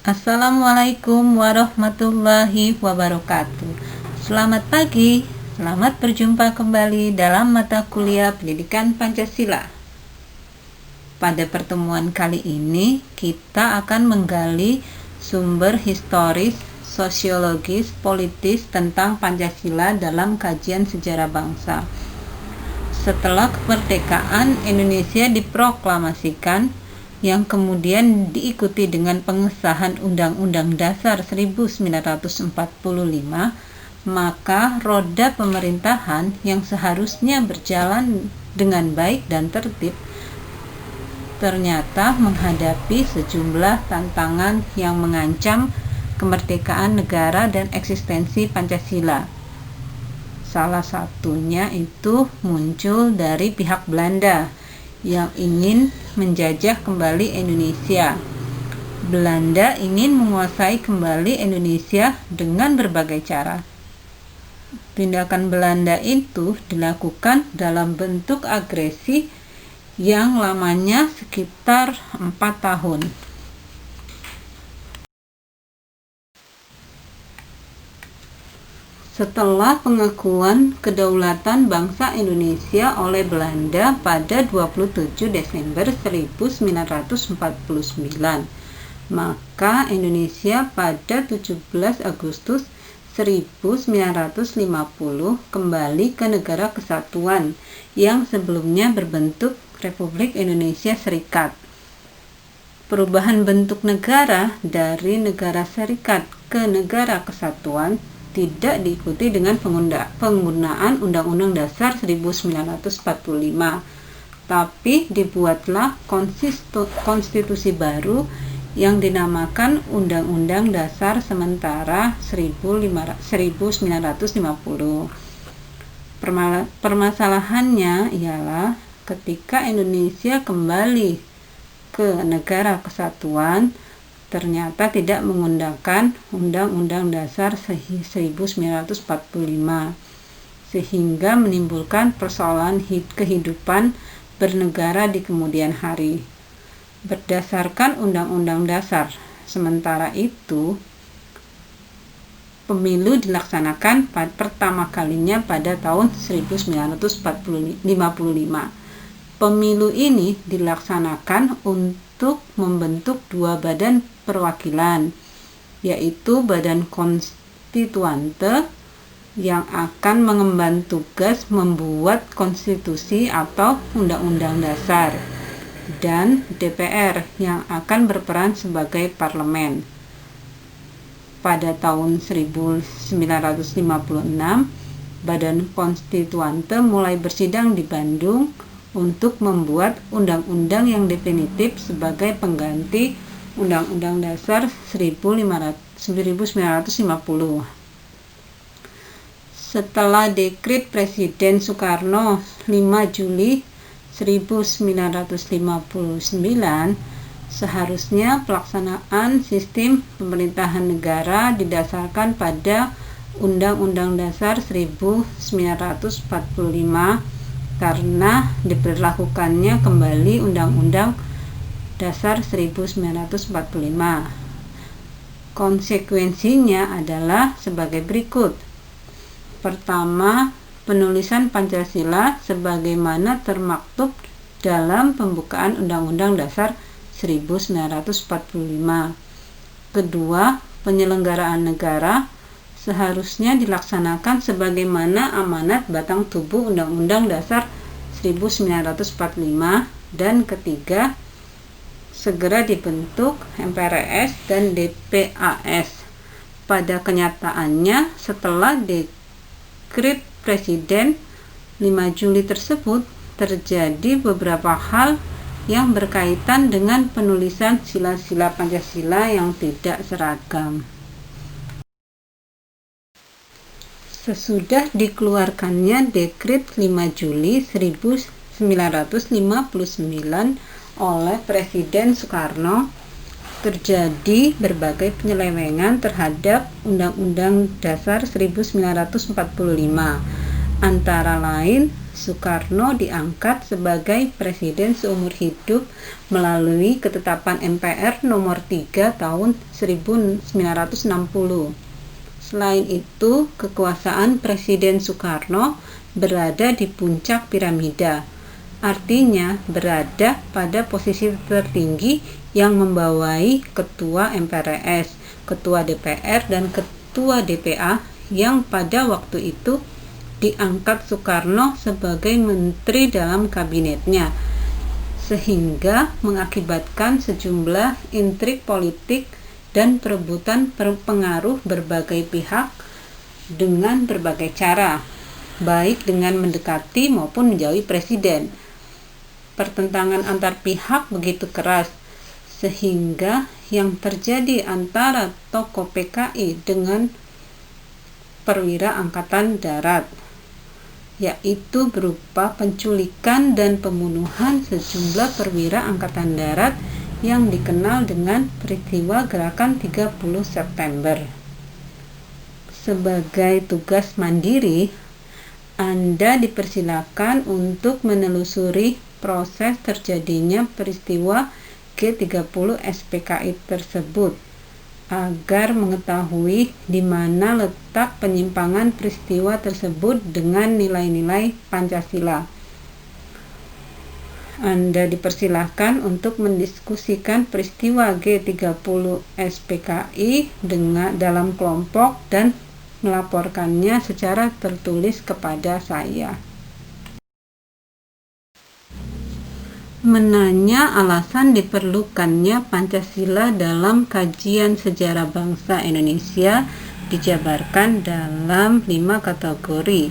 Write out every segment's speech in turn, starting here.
Assalamualaikum warahmatullahi wabarakatuh. Selamat pagi, selamat berjumpa kembali dalam mata kuliah Pendidikan Pancasila. Pada pertemuan kali ini, kita akan menggali sumber historis, sosiologis, politis tentang Pancasila dalam kajian sejarah bangsa. Setelah kemerdekaan Indonesia diproklamasikan, yang kemudian diikuti dengan pengesahan Undang-Undang Dasar 1945, maka roda pemerintahan yang seharusnya berjalan dengan baik dan tertib ternyata menghadapi sejumlah tantangan yang mengancam kemerdekaan negara dan eksistensi Pancasila. Salah satunya itu muncul dari pihak Belanda yang ingin menjajah kembali Indonesia. Belanda ingin menguasai kembali Indonesia dengan berbagai cara. Tindakan Belanda itu dilakukan dalam bentuk agresi yang lamanya sekitar 4 tahun. Setelah pengakuan kedaulatan bangsa Indonesia oleh Belanda pada 27 Desember 1949, maka Indonesia pada 17 Agustus 1950 kembali ke negara kesatuan yang sebelumnya berbentuk Republik Indonesia Serikat. Perubahan bentuk negara dari negara serikat ke negara kesatuan tidak diikuti dengan penggunaan Undang-Undang Dasar 1945, tapi dibuatlah konstitusi baru yang dinamakan Undang-Undang Dasar Sementara 1950. Permasalahannya ialah ketika Indonesia kembali ke negara kesatuan, ternyata tidak menggunakan Undang-Undang Dasar 1945, sehingga menimbulkan persoalan kehidupan bernegara di kemudian hari. Berdasarkan Undang-Undang Dasar sementara itu, pemilu dilaksanakan pertama kalinya pada tahun 1955. Pemilu ini dilaksanakan untuk membentuk dua badan perwakilan, yaitu Badan Konstituante yang akan mengemban tugas membuat konstitusi atau undang-undang dasar, dan DPR yang akan berperan sebagai parlemen. Pada tahun 1956, Badan Konstituante mulai bersidang di Bandung untuk membuat undang-undang yang definitif sebagai pengganti Undang-Undang Dasar 1950. Setelah dekret Presiden Soekarno 5 Juli 1959, seharusnya pelaksanaan sistem pemerintahan negara didasarkan pada Undang-Undang Dasar 1945 karena diberlakukannya kembali Undang-Undang Dasar 1945. Konsekuensinya adalah sebagai berikut. Pertama, penulisan Pancasila sebagaimana termaktub dalam pembukaan Undang-Undang Dasar 1945. Kedua, penyelenggaraan negara seharusnya dilaksanakan sebagaimana amanat batang tubuh Undang-Undang Dasar 1945. Dan ketiga, segera dibentuk MPRS dan DPAS. Pada kenyataannya, setelah dekret Presiden 5 Juli tersebut, terjadi beberapa hal yang berkaitan dengan penulisan sila-sila Pancasila yang tidak seragam. Sesudah dikeluarkannya dekret 5 Juli 1959 oleh Presiden Soekarno, terjadi berbagai penyelewengan terhadap Undang-Undang Dasar 1945. Antara lain, Soekarno diangkat sebagai presiden seumur hidup melalui ketetapan MPR nomor 3 tahun 1960. Selain itu, kekuasaan Presiden Soekarno berada di puncak piramida, artinya berada pada posisi tertinggi yang membawai Ketua MPRS, Ketua DPR, dan Ketua DPA yang pada waktu itu diangkat Soekarno sebagai menteri dalam kabinetnya, sehingga mengakibatkan sejumlah intrik politik dan perebutan pengaruh berbagai pihak dengan berbagai cara, baik dengan mendekati maupun menjauhi presiden. Pertentangan antar pihak begitu keras, sehingga yang terjadi antara tokoh PKI dengan perwira Angkatan Darat, yaitu berupa penculikan dan pembunuhan sejumlah perwira Angkatan Darat yang dikenal dengan peristiwa Gerakan 30 September. Sebagai tugas mandiri, Anda dipersilakan untuk menelusuri proses terjadinya peristiwa G30 SPKI tersebut agar mengetahui di mana letak penyimpangan peristiwa tersebut dengan nilai-nilai Pancasila. Anda dipersilahkan untuk mendiskusikan peristiwa G30 SPKI dalam kelompok dan melaporkannya secara tertulis kepada saya. Menanya alasan diperlukannya Pancasila dalam kajian sejarah bangsa Indonesia dijabarkan dalam 5 kategori,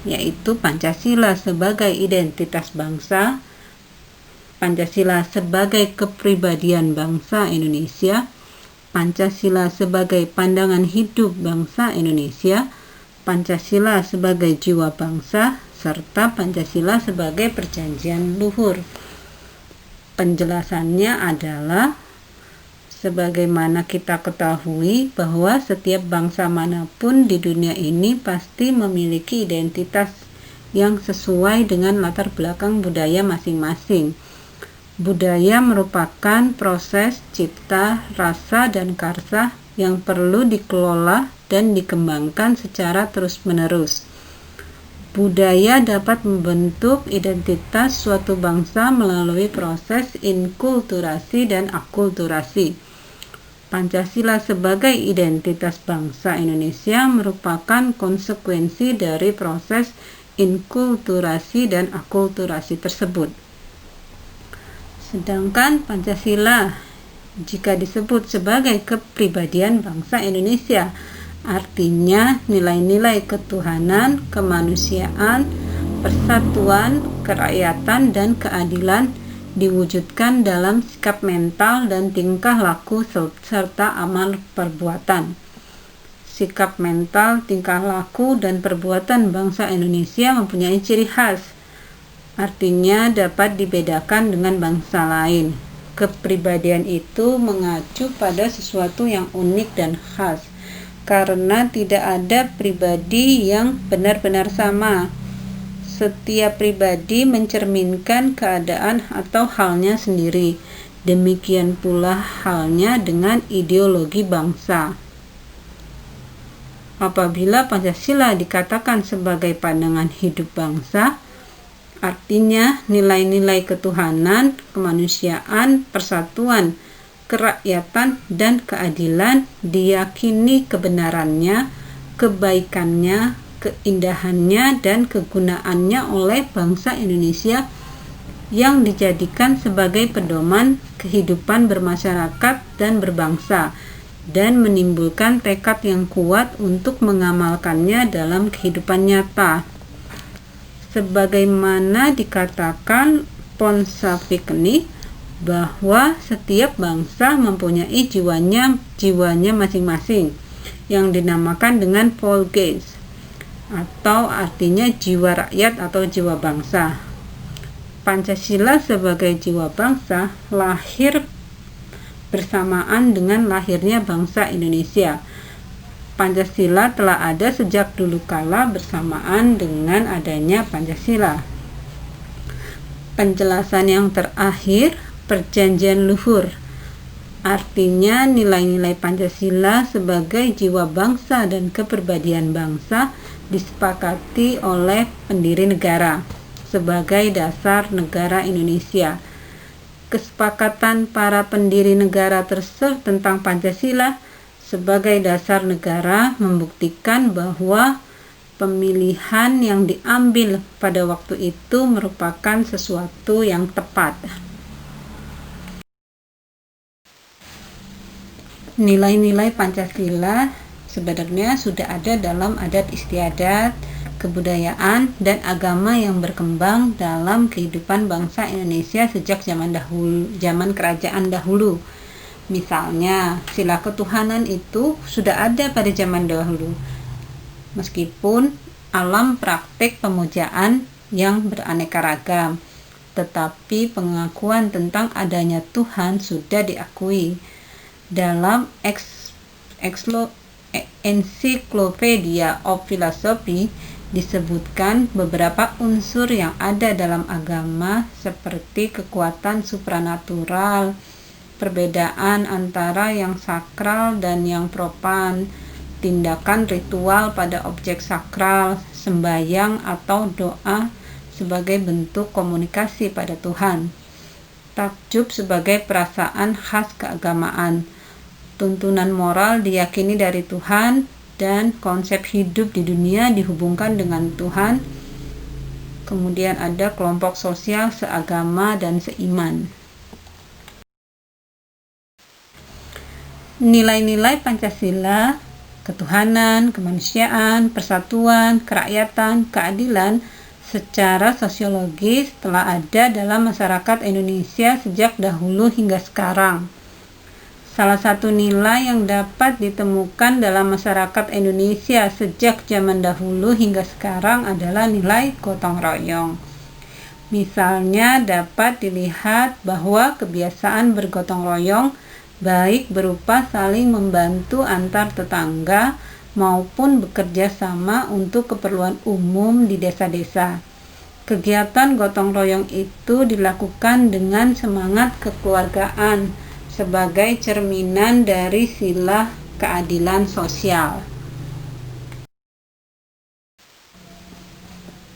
yaitu Pancasila sebagai identitas bangsa, Pancasila sebagai kepribadian bangsa Indonesia, Pancasila sebagai pandangan hidup bangsa Indonesia, Pancasila sebagai jiwa bangsa, serta Pancasila sebagai perjanjian luhur. Penjelasannya adalah, sebagaimana kita ketahui bahwa setiap bangsa manapun di dunia ini pasti memiliki identitas yang sesuai dengan latar belakang budaya masing-masing. Budaya merupakan proses cipta, rasa, dan karsa yang perlu dikelola dan dikembangkan secara terus-menerus. Budaya dapat membentuk identitas suatu bangsa melalui proses inkulturasi dan akulturasi. Pancasila sebagai identitas bangsa Indonesia merupakan konsekuensi dari proses inkulturasi dan akulturasi tersebut. Sedangkan Pancasila, jika disebut sebagai kepribadian bangsa Indonesia, artinya nilai-nilai ketuhanan, kemanusiaan, persatuan, kerakyatan, dan keadilan diwujudkan dalam sikap mental dan tingkah laku serta amal perbuatan. Sikap mental, tingkah laku, dan perbuatan bangsa Indonesia mempunyai ciri khas, artinya dapat dibedakan dengan bangsa lain. Kepribadian itu mengacu pada sesuatu yang unik dan khas, karena tidak ada pribadi yang benar-benar sama. Setiap pribadi mencerminkan keadaan atau halnya sendiri. Demikian pula halnya dengan ideologi bangsa. Apabila Pancasila dikatakan sebagai pandangan hidup bangsa, artinya nilai-nilai ketuhanan, kemanusiaan, persatuan, kerakyatan, dan keadilan diyakini kebenarannya, kebaikannya, keindahannya, dan kegunaannya oleh bangsa Indonesia yang dijadikan sebagai pedoman kehidupan bermasyarakat dan berbangsa, dan menimbulkan tekad yang kuat untuk mengamalkannya dalam kehidupan nyata. Sebagaimana dikatakan Ponsapikeni, bahwa setiap bangsa mempunyai jiwanya masing-masing yang dinamakan dengan Volksgeist, atau artinya jiwa rakyat atau jiwa bangsa. Pancasila sebagai jiwa bangsa lahir bersamaan dengan lahirnya bangsa Indonesia. Pancasila telah ada sejak dulu kala bersamaan dengan adanya Pancasila. Penjelasan yang terakhir, perjanjian luhur. Artinya nilai-nilai Pancasila sebagai jiwa bangsa dan kepribadian bangsa disepakati oleh pendiri negara sebagai dasar negara Indonesia. Kesepakatan para pendiri negara tersebut tentang Pancasila sebagai dasar negara membuktikan bahwa pemilihan yang diambil pada waktu itu merupakan sesuatu yang tepat. Nilai-nilai Pancasila sebenarnya sudah ada dalam adat istiadat, kebudayaan, dan agama yang berkembang dalam kehidupan bangsa Indonesia sejak zaman kerajaan dahulu. Misalnya, sila ketuhanan itu sudah ada pada zaman dahulu. Meskipun alam praktek pemujaan yang beraneka ragam, tetapi pengakuan tentang adanya Tuhan sudah diakui. Dalam Encyclopedia of Philosophy disebutkan beberapa unsur yang ada dalam agama seperti kekuatan supranatural, perbedaan antara yang sakral dan yang profan, tindakan ritual pada objek sakral, sembahyang atau doa sebagai bentuk komunikasi pada Tuhan, takjub sebagai perasaan khas keagamaan, tuntunan moral diyakini dari Tuhan, dan konsep hidup di dunia dihubungkan dengan Tuhan. Kemudian ada kelompok sosial seagama dan seiman. Nilai-nilai Pancasila, ketuhanan, kemanusiaan, persatuan, kerakyatan, keadilan secara sosiologis telah ada dalam masyarakat Indonesia sejak dahulu hingga sekarang. Salah satu nilai yang dapat ditemukan dalam masyarakat Indonesia sejak zaman dahulu hingga sekarang adalah nilai gotong royong. Misalnya dapat dilihat bahwa kebiasaan bergotong royong baik berupa saling membantu antar tetangga maupun bekerja sama untuk keperluan umum di desa-desa. Kegiatan gotong royong itu dilakukan dengan semangat kekeluargaan sebagai cerminan dari sila keadilan sosial.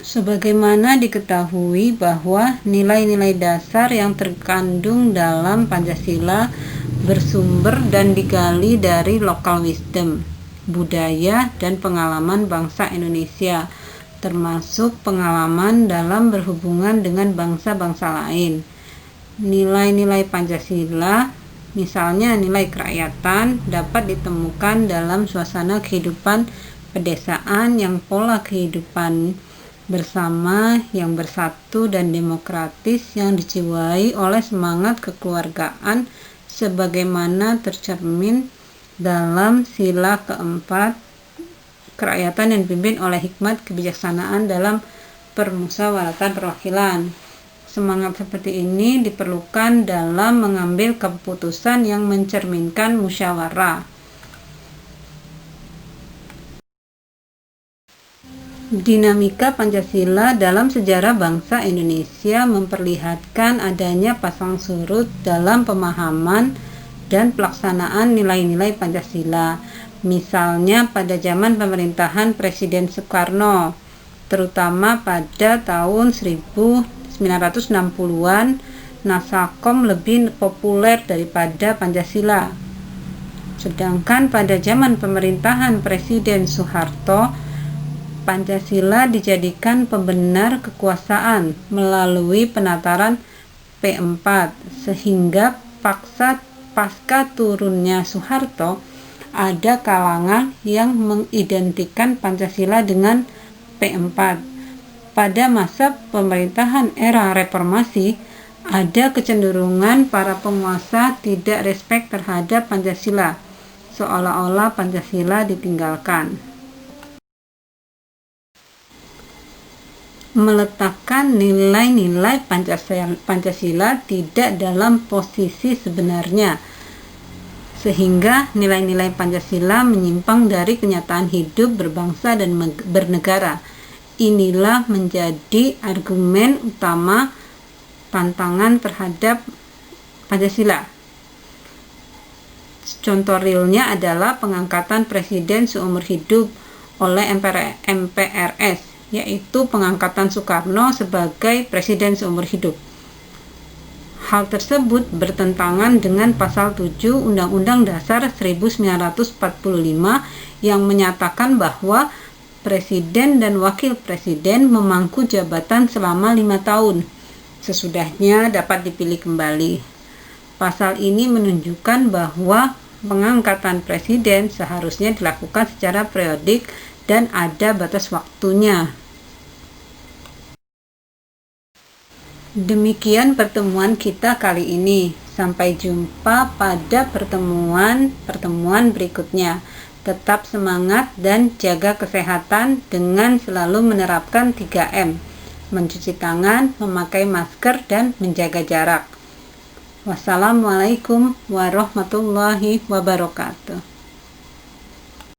Sebagaimana diketahui bahwa nilai-nilai dasar yang terkandung dalam Pancasila bersumber dan digali dari local wisdom, budaya, dan pengalaman bangsa Indonesia, termasuk pengalaman dalam berhubungan dengan bangsa-bangsa lain. Nilai-nilai Pancasila, misalnya nilai kerakyatan, dapat ditemukan dalam suasana kehidupan pedesaan yang pola kehidupan bersama yang bersatu dan demokratis yang dijiwai oleh semangat kekeluargaan sebagaimana tercermin dalam sila keempat, kerakyatan yang dipimpin oleh hikmat kebijaksanaan dalam permusyawaratan perwakilan. Semangat seperti ini diperlukan dalam mengambil keputusan yang mencerminkan musyawarah. Dinamika Pancasila dalam sejarah bangsa Indonesia memperlihatkan adanya pasang surut dalam pemahaman dan pelaksanaan nilai-nilai Pancasila. Misalnya pada zaman pemerintahan Presiden Soekarno, terutama pada tahun 1960-an, Nasakom lebih populer daripada Pancasila. Sedangkan pada zaman pemerintahan Presiden Soeharto, Pancasila dijadikan pembenar kekuasaan melalui penataran P4, sehingga pasca turunnya Soeharto, ada kalangan yang mengidentikan Pancasila dengan P4. Pada masa pemerintahan era reformasi, ada kecenderungan para penguasa tidak respek terhadap Pancasila, seolah-olah Pancasila ditinggalkan. Meletakkan nilai-nilai Pancasila tidak dalam posisi sebenarnya, sehingga nilai-nilai Pancasila menyimpang dari kenyataan hidup berbangsa dan bernegara. Inilah menjadi argumen utama tantangan terhadap Pancasila. Contoh realnya adalah pengangkatan presiden seumur hidup oleh MPRS, yaitu pengangkatan Soekarno sebagai presiden seumur hidup. Hal tersebut bertentangan dengan pasal 7 Undang-Undang Dasar 1945 yang menyatakan bahwa presiden dan wakil presiden memangku jabatan selama 5 tahun. Sesudahnya dapat dipilih kembali. Pasal ini menunjukkan bahwa pengangkatan presiden seharusnya dilakukan secara periodik dan ada batas waktunya. Demikian pertemuan kita kali ini. Sampai jumpa pada pertemuan berikutnya. Tetap semangat dan jaga kesehatan dengan selalu menerapkan 3M. Mencuci tangan, memakai masker, dan menjaga jarak. Wassalamualaikum warahmatullahi wabarakatuh.